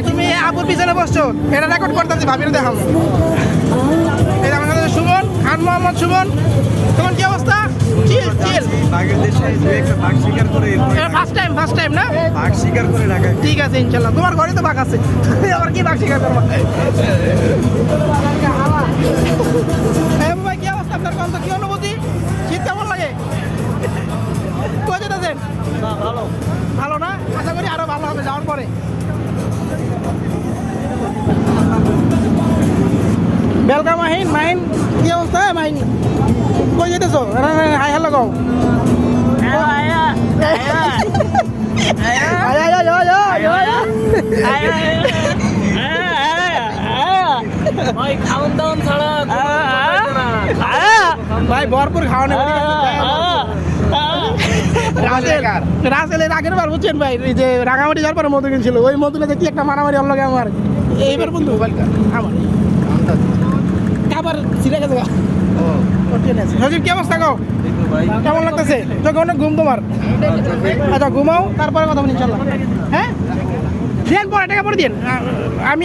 তুমি আপুর পিছনে বসছো, এটা রেকর্ড করতেছি, ভাবির দেখাও। এই যে আমাদের সুমন খান, মোহাম্মদ সুমন। তোমার কি অবস্থা? চিল চিল। বাঘের দেশে একটা বাঘ শিকার করে ফার্স্ট টাইম না? বাঘ শিকার করে ঢাকায়। ঠিক আছে ইনশাল্লাহ, তোমার ঘরে তো বাঘ আছে, আবার কি বাঘ শিকার করবো? ভাই কি অবস্থা আপনার? কোন কি অনুভূতি? শীত কেমন লাগে? কোথায় যেতেছেন? ভালো। ভালো না? আশা করি আরো ভালো হবে যাওয়ার পরে। বেলকা মাহিন, মাহিন কি অবস্থা? মাহিন কই যেতেছো? হাই হ্যালো গাও। ভাই ভরপুর খাওয়ানো। রাসেলের আগের বার বুঝছেন ভাই, এই যে রাঙামাটি যাওয়ার পরে মধু কিনছিল, ওই মধুলে দেখি একটা মারামারি অন্য আমার এইবার বন্ধু আমার আবার ছিঁড়ে গেছে। সজীব কি অবস্থা গো? কেমন লাগতেছে? তোকে অনেক ঘুম তোমার? আচ্ছা ঘুমাও, তারপরে কথা বলি ইনশাল্লাহ। হ্যাঁ দিন পরে টাকা পরে দিন। আমি